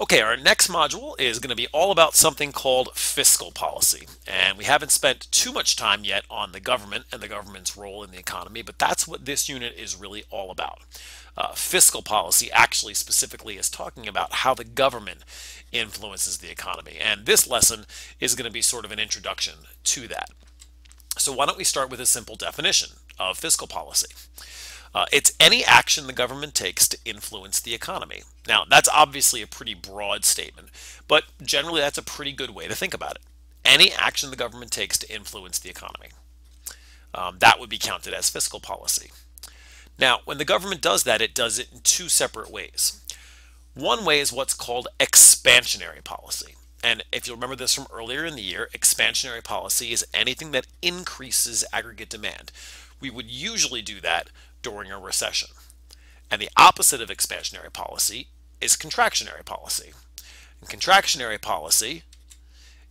Okay, our next module is going to be all about something called fiscal policy. And we haven't spent too much time yet on the government and the government's role in the economy, but that's what this unit is really all about. Fiscal policy actually specifically is talking about how the government influences the economy. And this lesson is going to be sort of an introduction to that. So why don't we start with a simple definition of fiscal policy? It's any action the government takes to influence the economy. Now, that's obviously a pretty broad statement, but generally that's a pretty good way to think about it. Any action the government takes to influence the economy. That would be counted as fiscal policy. Now, when the government does that, it does it in two separate ways. One way is what's called expansionary policy. And if you remember this from earlier in the year, expansionary policy is anything that increases aggregate demand. We would usually do that during a recession. And the opposite of expansionary policy is contractionary policy. And contractionary policy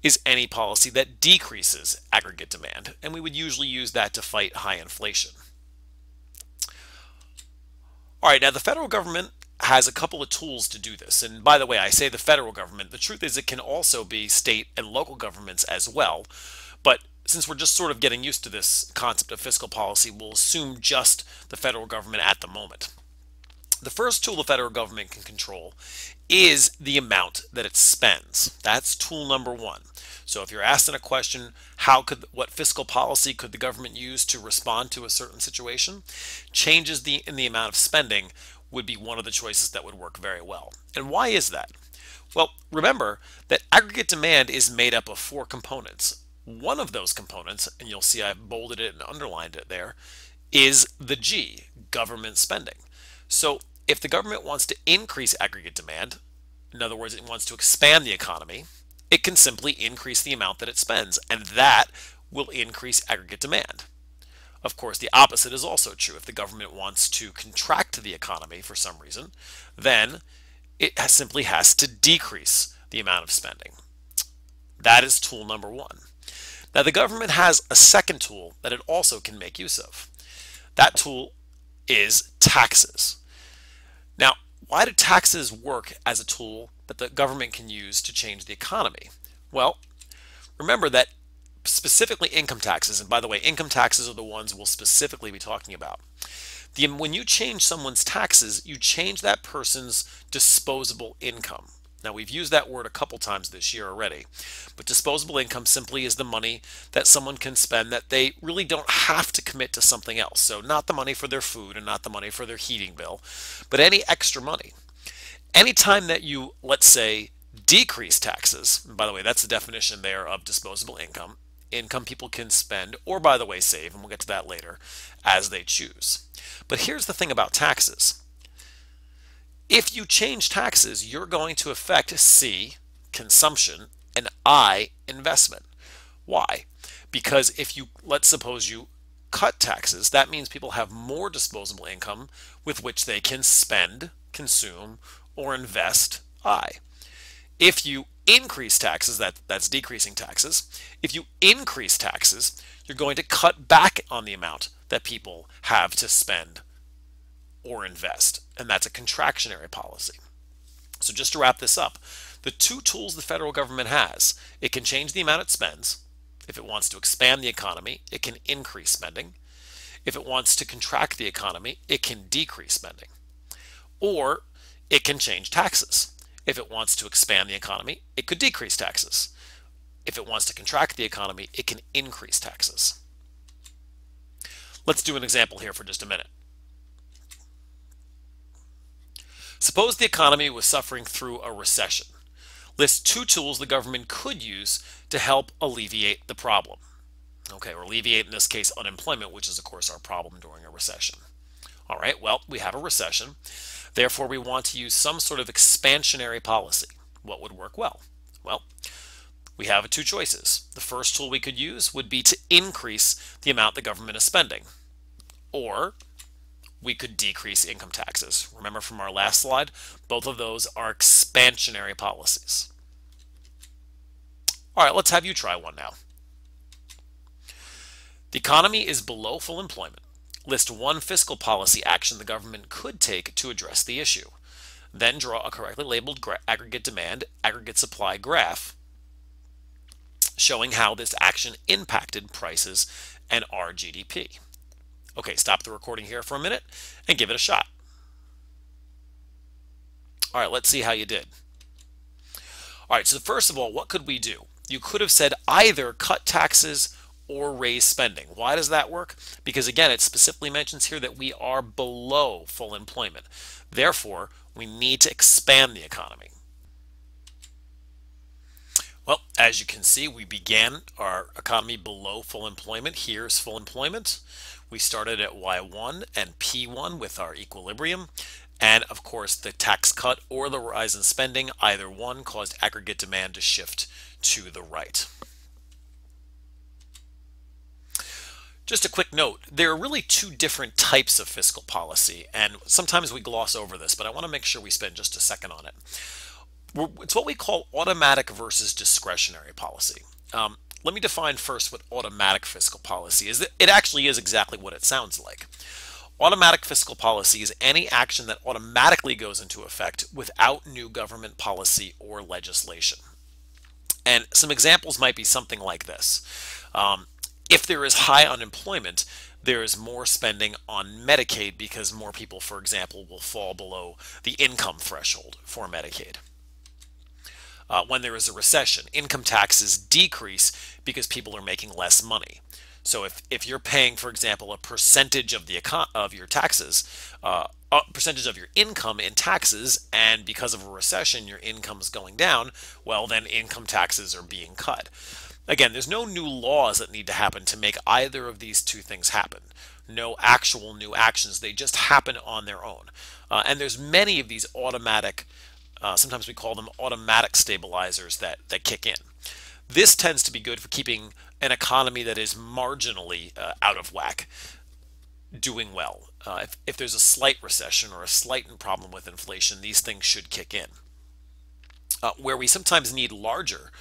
is any policy that decreases aggregate demand. And we would usually use that to fight high inflation. All right, now the federal government has a couple of tools to do this. And by the way, I say the federal government. The truth is it can also be state and local governments as well. But since we're just sort of getting used to this concept of fiscal policy, we'll assume just the federal government at the moment. The first tool the federal government can control is the amount that it spends. That's tool number one. So if you're asked in a question, what fiscal policy could the government use to respond to a certain situation, changes in the amount of spending would be one of the choices that would work very well. And why is that? Well, remember that aggregate demand is made up of four components. One of those components, and you'll see I've bolded it and underlined it there, is the G, government spending. So if the government wants to increase aggregate demand, in other words, it wants to expand the economy, it can simply increase the amount that it spends, and that will increase aggregate demand. Of course, the opposite is also true. If the government wants to contract the economy for some reason, then it simply has to decrease the amount of spending. That is tool number one. Now, the government has a second tool that it also can make use of. That tool is taxes. Now, why do taxes work as a tool that the government can use to change the economy? Well, remember that specifically income taxes, and by the way, income taxes are the ones we'll specifically be talking about. When you change someone's taxes, you change that person's disposable income. Now, we've used that word a couple times this year already, but disposable income simply is the money that someone can spend that they really don't have to commit to something else. So not the money for their food and not the money for their heating bill, but any extra money. Anytime that you, let's say, decrease taxes, and by the way, that's the definition there of disposable income, income people can spend, or by the way, save, and we'll get to that later, as they choose. But here's the thing about taxes. If you change taxes, you're going to affect C, consumption, and I, investment. Why? Because let's suppose you cut taxes, that means people have more disposable income with which they can spend, consume, or invest I. If you increase taxes, that's decreasing taxes. If you increase taxes, you're going to cut back on the amount that people have to spend or invest, and that's a contractionary policy. So just to wrap this up, the two tools the federal government has, it can change the amount it spends. If it wants to expand the economy, it can increase spending. If it wants to contract the economy, it can decrease spending. Or it can change taxes. If it wants to expand the economy, it could decrease taxes. If it wants to contract the economy, it can increase taxes. Let's do an example here for just a minute. Suppose the economy was suffering through a recession. List two tools the government could use to help alleviate the problem. Okay, or alleviate, in this case, unemployment, which is, of course, our problem during a recession. All right, well, we have a recession. Therefore, we want to use some sort of expansionary policy. What would work well? Well, we have two choices. The first tool we could use would be to increase the amount the government is spending. Or we could decrease income taxes. Remember from our last slide, both of those are expansionary policies. All right, let's have you try one now. The economy is below full employment. List one fiscal policy action the government could take to address the issue. Then draw a correctly labeled aggregate demand, aggregate supply graph showing how this action impacted prices and our GDP. Okay, stop the recording here for a minute and give it a shot. All right, let's see how you did. All right, so first of all, what could we do? You could have said either cut taxes or raise spending. Why does that work? Because again, it specifically mentions here that we are below full employment. Therefore, we need to expand the economy. Well, as you can see, we began our economy below full employment. Here's full employment. We started at Y1 and P1 with our equilibrium. And of course, the tax cut or the rise in spending, either one caused aggregate demand to shift to the right. Just a quick note, there are really two different types of fiscal policy, and sometimes we gloss over this, but I want to make sure we spend just a second on it. It's what we call automatic versus discretionary policy. Let me define first what automatic fiscal policy is. It actually is exactly what it sounds like. Automatic fiscal policy is any action that automatically goes into effect without new government policy or legislation. And some examples might be something like this. If there is high unemployment, there is more spending on Medicaid because more people, for example, will fall below the income threshold for Medicaid. When there is a recession, income taxes decrease because people are making less money. So if you're paying, for example, a percentage of your taxes, a percentage of your income in taxes, and because of a recession your income is going down, well, then income taxes are being cut. Again, there's no new laws that need to happen to make either of these two things happen. No actual new actions, they just happen on their own. And there's many of these automatic, sometimes we call them automatic stabilizers that kick in. This tends to be good for keeping an economy that is marginally out of whack doing well. If there's a slight recession or a slight problem with inflation, these things should kick in. Where we sometimes need larger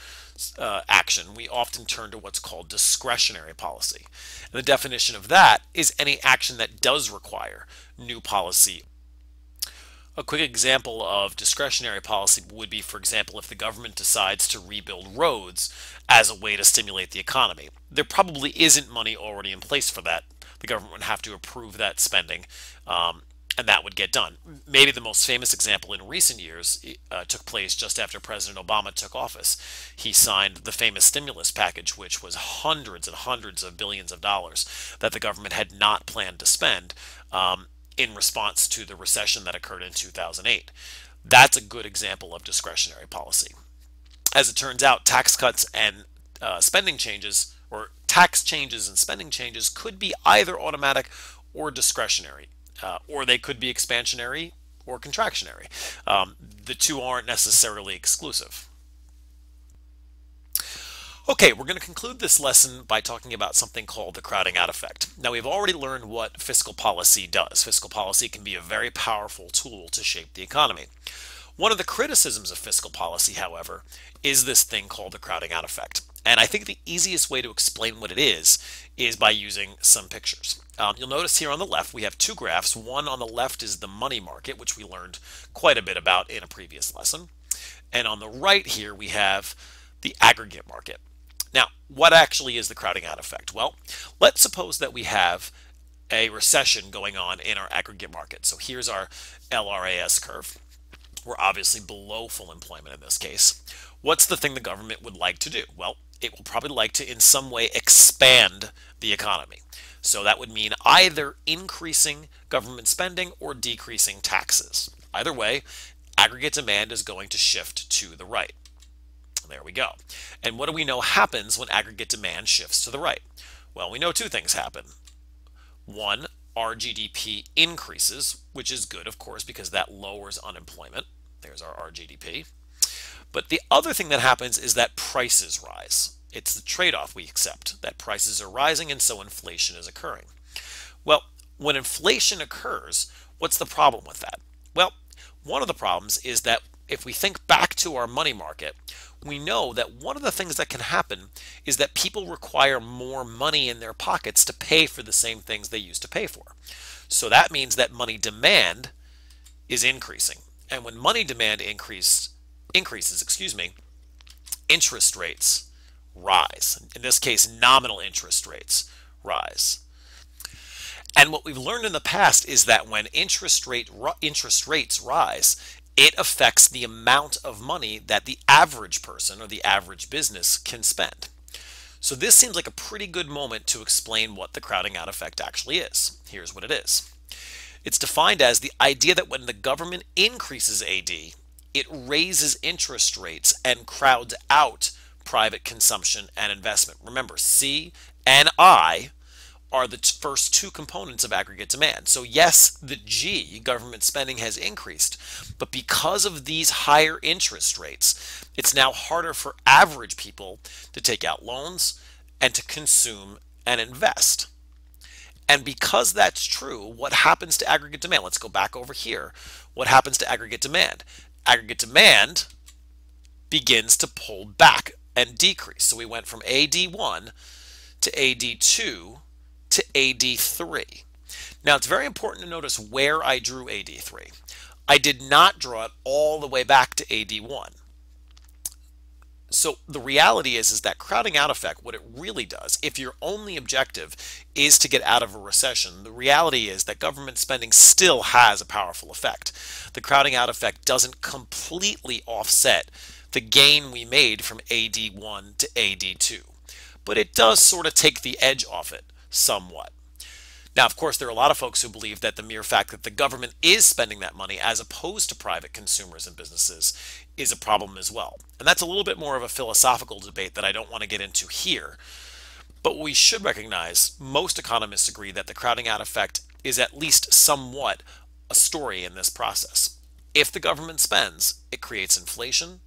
action, we often turn to what's called discretionary policy. And the definition of that is any action that does require new policy. A quick example of discretionary policy would be, for example, if the government decides to rebuild roads as a way to stimulate the economy. There probably isn't money already in place for that. The government would have to approve that spending, and that would get done. Maybe the most famous example in recent years took place just after President Obama took office. He signed the famous stimulus package, which was hundreds and hundreds of billions of dollars that the government had not planned to spend in response to the recession that occurred in 2008. That's a good example of discretionary policy. As it turns out, tax cuts and spending changes, or tax changes and spending changes, could be either automatic or discretionary, or they could be expansionary or contractionary. The two aren't necessarily exclusive. Okay, we're going to conclude this lesson by talking about something called the crowding out effect. Now, we've already learned what fiscal policy does. Fiscal policy can be a very powerful tool to shape the economy. One of the criticisms of fiscal policy, however, is this thing called the crowding out effect. And I think the easiest way to explain what it is by using some pictures. You'll notice here on the left we have two graphs. One on the left is the money market, which we learned quite a bit about in a previous lesson. And on the right here we have the aggregate market. Now, what actually is the crowding out effect? Well, let's suppose that we have a recession going on in our aggregate market. So here's our LRAS curve. We're obviously below full employment in this case. What's the thing the government would like to do? Well, it will probably like to in some way expand the economy. So that would mean either increasing government spending or decreasing taxes. Either way, aggregate demand is going to shift to the right. There we go. And what do we know happens when aggregate demand shifts to the right? Well, we know two things happen. One, our GDP increases, which is good, of course, because that lowers unemployment. There's our GDP. But the other thing that happens is that prices rise. It's the trade-off we accept, that prices are rising and so inflation is occurring. Well, when inflation occurs, what's the problem with that? Well, one of the problems is that if we think back to our money market, we know that one of the things that can happen is that people require more money in their pockets to pay for the same things they used to pay for. So that means that money demand is increasing. And when money demand increases, interest rates rise. In this case, nominal interest rates rise. And what we've learned in the past is that when interest rates rise, it affects the amount of money that the average person or the average business can spend. So this seems like a pretty good moment to explain what the crowding out effect actually is. Here's what it is. It's defined as the idea that when the government increases AD, it raises interest rates and crowds out private consumption and investment. Remember, C and I are the first two components of aggregate demand. So yes, the G, government spending, has increased, but because of these higher interest rates, it's now harder for average people to take out loans and to consume and invest. And because that's true, what happens to aggregate demand? Let's go back over here. What happens to aggregate demand? Aggregate demand begins to pull back and decrease. So we went from AD1 to AD2 to AD3. Now it's very important to notice where I drew AD3. I did not draw it all the way back to AD1. So the reality is that crowding out effect, what it really does, if your only objective is to get out of a recession, the reality is that government spending still has a powerful effect. The crowding out effect doesn't completely offset the gain we made from AD1 to AD2, but it does sort of take the edge off it somewhat. Now, of course, there are a lot of folks who believe that the mere fact that the government is spending that money as opposed to private consumers and businesses is a problem as well. And that's a little bit more of a philosophical debate that I don't want to get into here. But we should recognize, most economists agree that the crowding out effect is at least somewhat a story in this process. If the government spends, it creates inflation,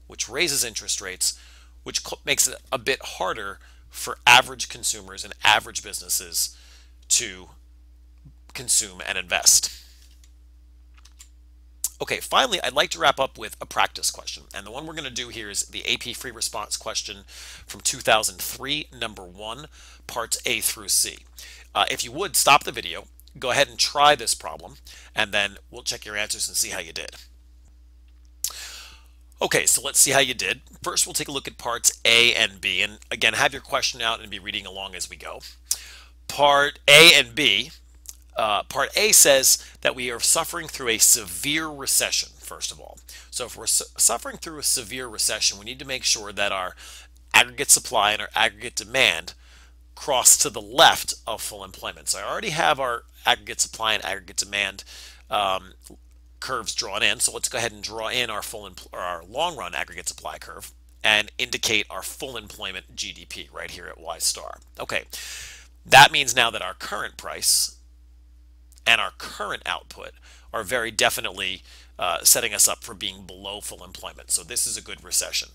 which raises interest rates, which makes it a bit harder for average consumers and average businesses to consume and invest. Okay, finally, I'd like to wrap up with a practice question. And the one we're going to do here is the AP free response question from 2003, number 1, parts A through C. If you would, stop the video, go ahead and try this problem, and then we'll check your answers and see how you did. Okay, so let's see how you did. First, we'll take a look at parts A and B. And again, have your question out and be reading along as we go. Part A and B. Part A says that we are suffering through a severe recession, first of all. So if we're suffering through a severe recession, we need to make sure that our aggregate supply and our aggregate demand cross to the left of full employment. So I already have our aggregate supply and aggregate demand curves drawn in. So let's go ahead and draw in our our long run aggregate supply curve and indicate our full employment GDP right here at Y star. Okay, that means now that our current price and our current output are very definitely setting us up for being below full employment. So this is a good recession.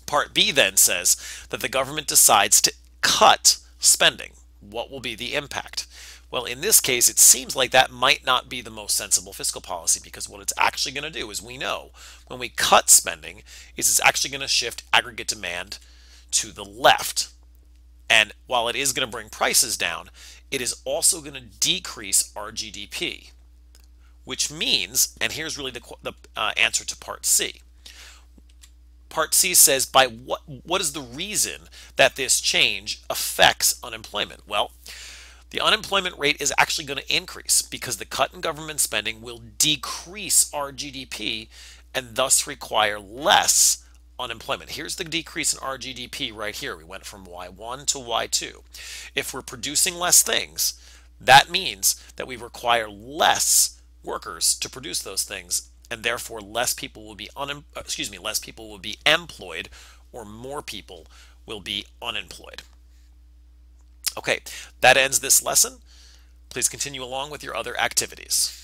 Part B then says that the government decides to cut spending. What will be the impact? Well, in this case, it seems like that might not be the most sensible fiscal policy, because what it's actually going to do is, we know when we cut spending, it's actually going to shift aggregate demand to the left. And while it is going to bring prices down, it is also going to decrease our GDP, which means, and here's really the answer to part C. Part C says, by what is the reason that this change affects unemployment? Well, the unemployment rate is actually going to increase because the cut in government spending will decrease our GDP and thus require less unemployment. Here's the decrease in our GDP right here. We went from Y1 to Y2. If we're producing less things, that means that we require less workers to produce those things, and therefore less people will be employed, or more people will be unemployed. Okay, that ends this lesson. Please continue along with your other activities.